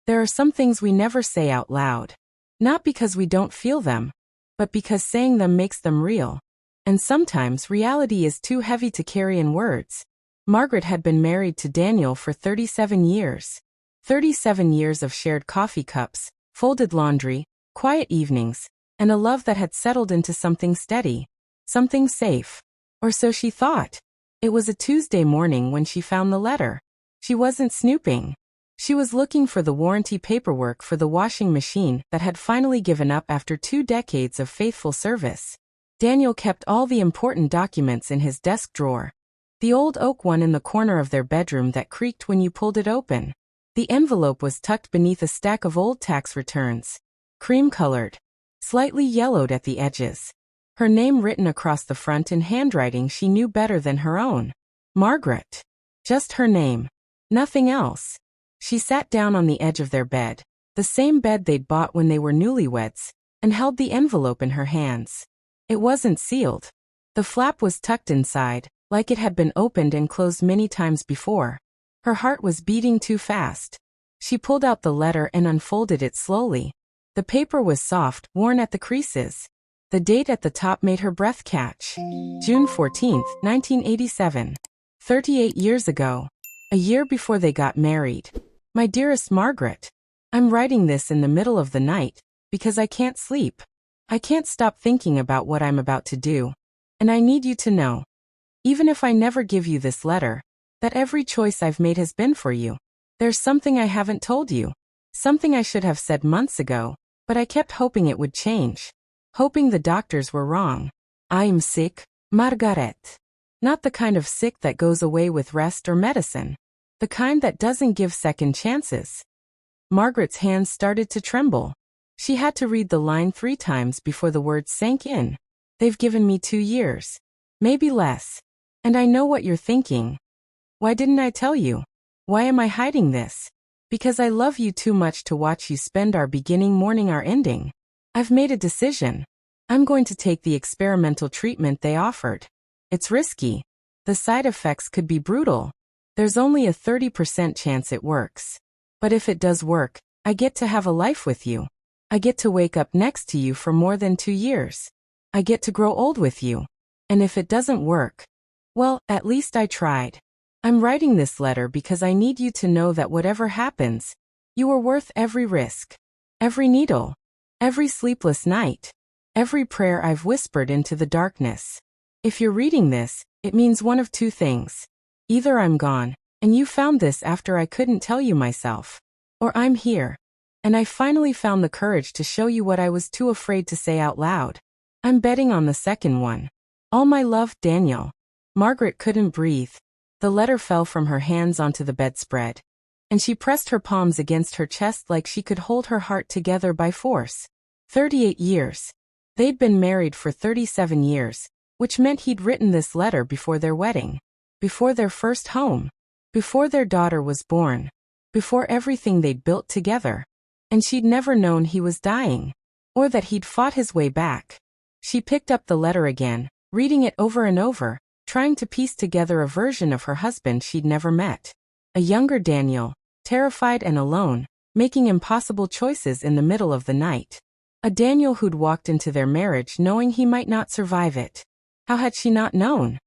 There are some things we never say out loud. Not because we don't feel them, but because saying them makes them real. And sometimes reality is too heavy to carry in words. Margaret had been married to Daniel for 37 years. 37 years of shared coffee cups, folded laundry, quiet evenings, and a love that had settled into something steady, something safe. Or so she thought. It was a Tuesday morning when she found the letter. She wasn't snooping. She was looking for the warranty paperwork for the washing machine that had finally given up after 2 decades of faithful service. Daniel kept all the important documents in his desk drawer. The old oak one in the corner of their bedroom that creaked when you pulled it open. The envelope was tucked beneath a stack of old tax returns. Cream-colored. Slightly yellowed at the edges. Her name written across the front in handwriting she knew better than her own. Margaret. Just her name. Nothing else. She sat down on the edge of their bed, the same bed they'd bought when they were newlyweds, and held the envelope in her hands. It wasn't sealed. The flap was tucked inside, like it had been opened and closed many times before. Her heart was beating too fast. She pulled out the letter and unfolded it slowly. The paper was soft, worn at the creases. The date at the top made her breath catch. June 14, 1987. 38 years ago. A year before they got married. My dearest Margaret, I'm writing this in the middle of the night, because I can't sleep. I can't stop thinking about what I'm about to do. And I need you to know, even if I never give you this letter, that every choice I've made has been for you. There's something I haven't told you. Something I should have said months ago, but I kept hoping it would change. Hoping the doctors were wrong. I am sick, Margaret. Not the kind of sick that goes away with rest or medicine. The kind that doesn't give second chances. Margaret's hands started to tremble. She had to read the line 3 times before the words sank in. They've given me 2 years. Maybe less. And I know what you're thinking. Why didn't I tell you? Why am I hiding this? Because I love you too much to watch you spend our beginning mourning our ending. I've made a decision. I'm going to take the experimental treatment they offered. It's risky. The side effects could be brutal. There's only a 30% chance it works. But if it does work, I get to have a life with you. I get to wake up next to you for more than 2 years. I get to grow old with you. And if it doesn't work, well, at least I tried. I'm writing this letter because I need you to know that whatever happens, you are worth every risk, every needle, every sleepless night, every prayer I've whispered into the darkness. If you're reading this, it means one of 2 things. Either I'm gone, and you found this after I couldn't tell you myself, or I'm here, and I finally found the courage to show you what I was too afraid to say out loud. I'm betting on the second one. All my love, Daniel. Margaret couldn't breathe. The letter fell from her hands onto the bedspread, and she pressed her palms against her chest like she could hold her heart together by force. 38 years. They'd been married for 37 years, which meant he'd written this letter before their wedding, before their first home, before their daughter was born, before everything they'd built together. And she'd never known he was dying, or that he'd fought his way back. She picked up the letter again, reading it over and over, trying to piece together a version of her husband she'd never met. A younger Daniel, terrified and alone, making impossible choices in the middle of the night. A Daniel who'd walked into their marriage knowing he might not survive it. How had she not known?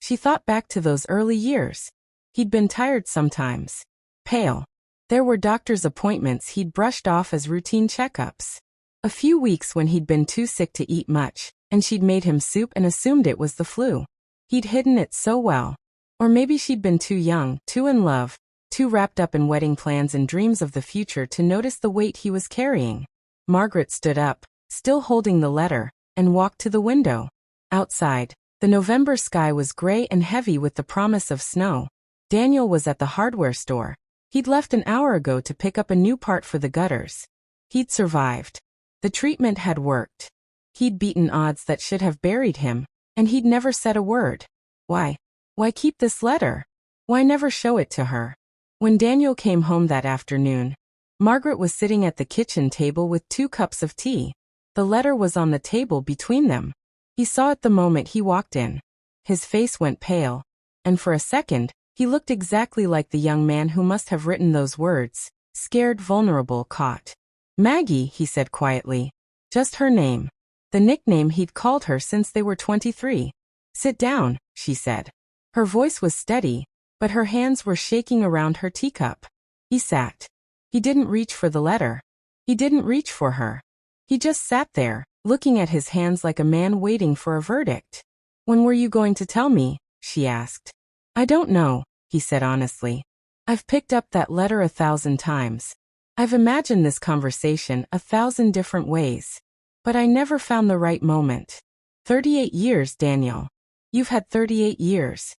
She thought back to those early years. He'd been tired sometimes. Pale. There were doctor's appointments he'd brushed off as routine checkups. A few weeks when he'd been too sick to eat much, and she'd made him soup and assumed it was the flu. He'd hidden it so well. Or maybe she'd been too young, too in love, too wrapped up in wedding plans and dreams of the future to notice the weight he was carrying. Margaret stood up, still holding the letter, and walked to the window. Outside, the November sky was gray and heavy with the promise of snow. Daniel was at the hardware store. He'd left an hour ago to pick up a new part for the gutters. He'd survived. The treatment had worked. He'd beaten odds that should have buried him, and he'd never said a word. Why? Why keep this letter? Why never show it to her? When Daniel came home that afternoon, Margaret was sitting at the kitchen table with 2 cups of tea. The letter was on the table between them. He saw it the moment he walked in. His face went pale, and for a second, he looked exactly like the young man who must have written those words, Scared, vulnerable, caught. Maggie, he said quietly. Just her name. The nickname he'd called her since they were 23. Sit down, she said. Her voice was steady, but her hands were shaking around her teacup. He sat. He didn't reach for the letter. He didn't reach for her. He just sat there, looking at his hands like a man waiting for a verdict. When were you going to tell me? She asked. I don't know, he said honestly. I've picked up that letter 1,000 times. I've imagined this conversation 1,000 different ways. But I never found the right moment. 38 years, Daniel. You've had 38 years.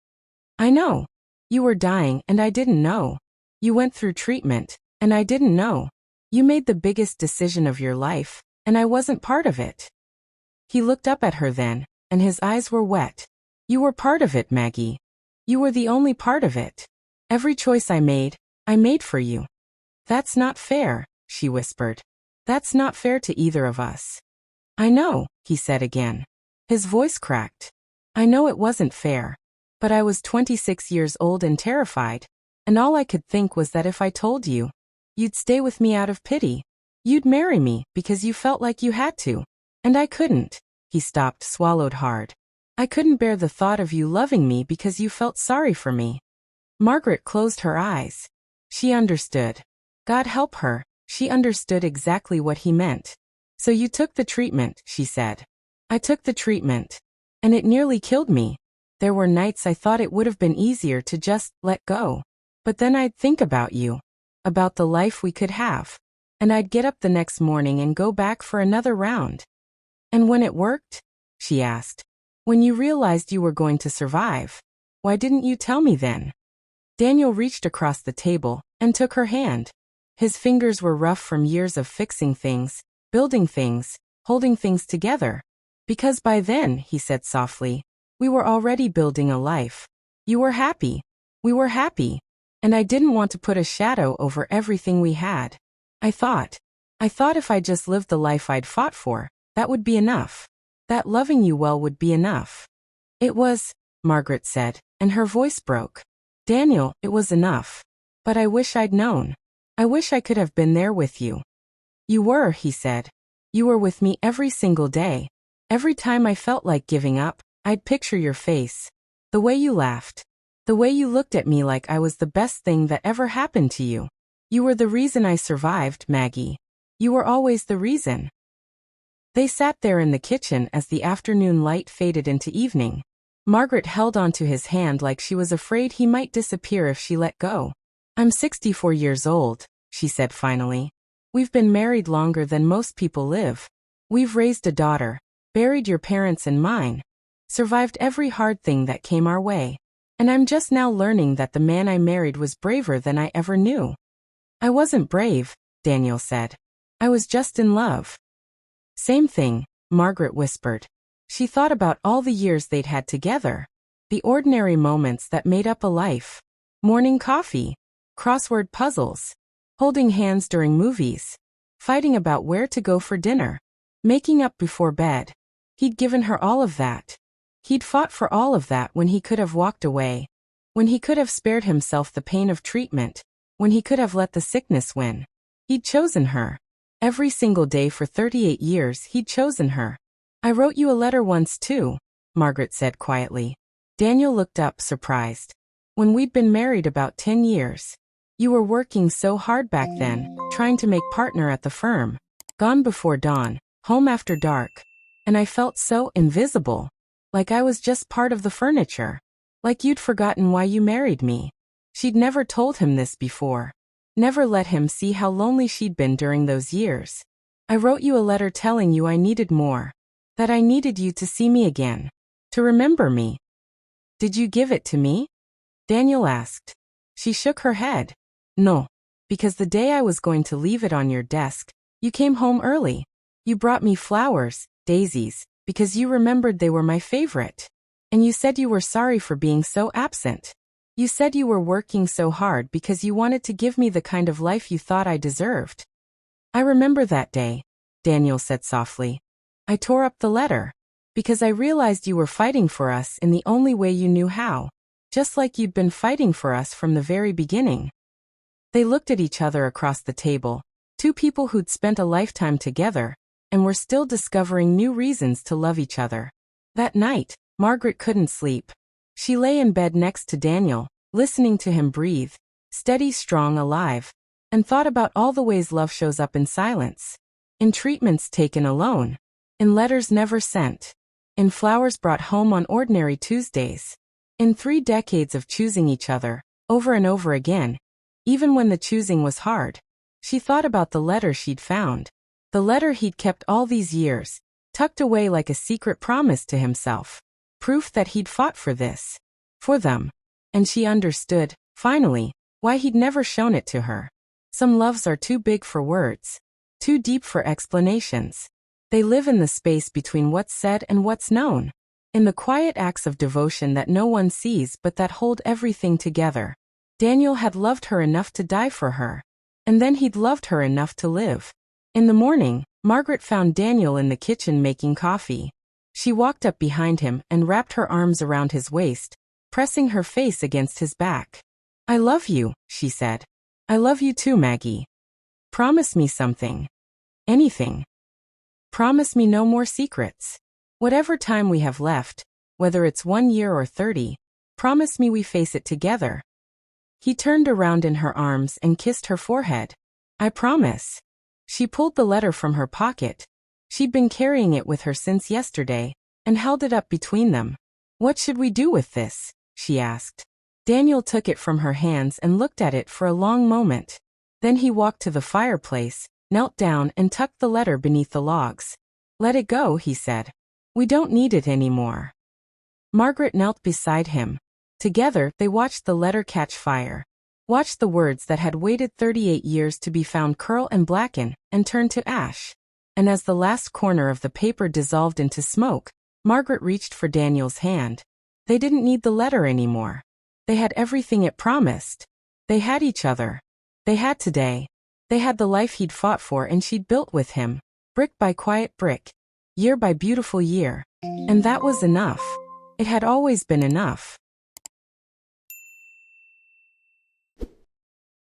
I know. You were dying and I didn't know. You went through treatment, and I didn't know. You made the biggest decision of your life, and I wasn't part of it. He looked up at her then, and his eyes were wet. You were part of it, Maggie. You were the only part of it. Every choice I made for you. That's not fair, she whispered. That's not fair to either of us. I know, he said again. His voice cracked. I know it wasn't fair. But I was 26 years old and terrified, and all I could think was that if I told you, you'd stay with me out of pity. You'd marry me because you felt like you had to. And I couldn't. He stopped, swallowed hard. I couldn't bear the thought of you loving me because you felt sorry for me. Margaret closed her eyes. She understood. God help her, she understood exactly what he meant. So you took the treatment, she said. I took the treatment. And it nearly killed me. There were nights I thought it would have been easier to just let go. But then I'd think about you. About the life we could have. And I'd get up the next morning and go back for another round. And when it worked? She asked. When you realized you were going to survive, why didn't you tell me then? Daniel reached across the table and took her hand. His fingers were rough from years of fixing things, building things, holding things together. Because by then, he said softly, we were already building a life. You were happy. We were happy. And I didn't want to put a shadow over everything we had. I thought if I just lived the life I'd fought for, that would be enough. That loving you well would be enough. It was, Margaret said, and her voice broke. Daniel, it was enough. But I wish I'd known. I wish I could have been there with you. You were, he said. You were with me every single day. Every time I felt like giving up, I'd picture your face. The way you laughed. The way you looked at me like I was the best thing that ever happened to you. You were the reason I survived, Maggie. You were always the reason. They sat there in the kitchen as the afternoon light faded into evening. Margaret held onto his hand like she was afraid he might disappear if she let go. I'm 64 years old, she said finally. We've been married longer than most people live. We've raised a daughter, buried your parents and mine, survived every hard thing that came our way. And I'm just now learning that the man I married was braver than I ever knew. I wasn't brave, Daniel said. I was just in love. Same thing, Margaret whispered. She thought about all the years they'd had together. The ordinary moments that made up a life. Morning coffee. Crossword puzzles. Holding hands during movies. Fighting about where to go for dinner. Making up before bed. He'd given her all of that. He'd fought for all of that when he could have walked away. When he could have spared himself the pain of treatment. When he could have let the sickness win. He'd chosen her. Every single day for 38 years he'd chosen her. I wrote you a letter once too, Margaret said quietly. Daniel looked up, surprised. When we'd been married about 10 years. You were working so hard back then, trying to make partner at the firm. Gone before dawn, home after dark. And I felt so invisible. Like I was just part of the furniture. Like you'd forgotten why you married me. She'd never told him this before. Never let him see how lonely she'd been during those years. I wrote you a letter telling you I needed more. That I needed you to see me again. To remember me. Did you give it to me? Daniel asked. She shook her head. No. Because the day I was going to leave it on your desk, you came home early. You brought me flowers, daisies, because you remembered they were my favorite. And you said you were sorry for being so absent. You said you were working so hard because you wanted to give me the kind of life you thought I deserved. I remember that day, Daniel said softly. I tore up the letter. Because I realized you were fighting for us in the only way you knew how. Just like you'd been fighting for us from the very beginning. They looked at each other across the table, two people who'd spent a lifetime together, and were still discovering new reasons to love each other. That night, Margaret couldn't sleep. She lay in bed next to Daniel, listening to him breathe, steady, strong, alive, and thought about all the ways love shows up in silence. In treatments taken alone. In letters never sent. In flowers brought home on ordinary Tuesdays. In 3 decades of choosing each other, over and over again, even when the choosing was hard. She thought about the letter she'd found. The letter he'd kept all these years, tucked away like a secret promise to himself. Proof that he'd fought for this. For them. And she understood, finally, why he'd never shown it to her. Some loves are too big for words. Too deep for explanations. They live in the space between what's said and what's known. In the quiet acts of devotion that no one sees but that hold everything together. Daniel had loved her enough to die for her. And then he'd loved her enough to live. In the morning, Margaret found Daniel in the kitchen making coffee. She walked up behind him and wrapped her arms around his waist, pressing her face against his back. "I love you," she said. "I love you too, Maggie. Promise me something. Anything. Promise me no more secrets. Whatever time we have left, whether it's 1 year or 30, promise me we face it together." He turned around in her arms and kissed her forehead. "I promise." She pulled the letter from her pocket. She'd been carrying it with her since yesterday, and held it up between them. "What should we do with this?" she asked. Daniel took it from her hands and looked at it for a long moment. Then he walked to the fireplace, knelt down and tucked the letter beneath the logs. "Let it go," he said. "We don't need it anymore." Margaret knelt beside him. Together, they watched the letter catch fire. Watched the words that had waited 38 years to be found curl and blacken, and turn to ash. And as the last corner of the paper dissolved into smoke, Margaret reached for Daniel's hand. They didn't need the letter anymore. They had everything it promised. They had each other. They had today. They had the life he'd fought for and she'd built with him, brick by quiet brick, year by beautiful year. And that was enough. It had always been enough.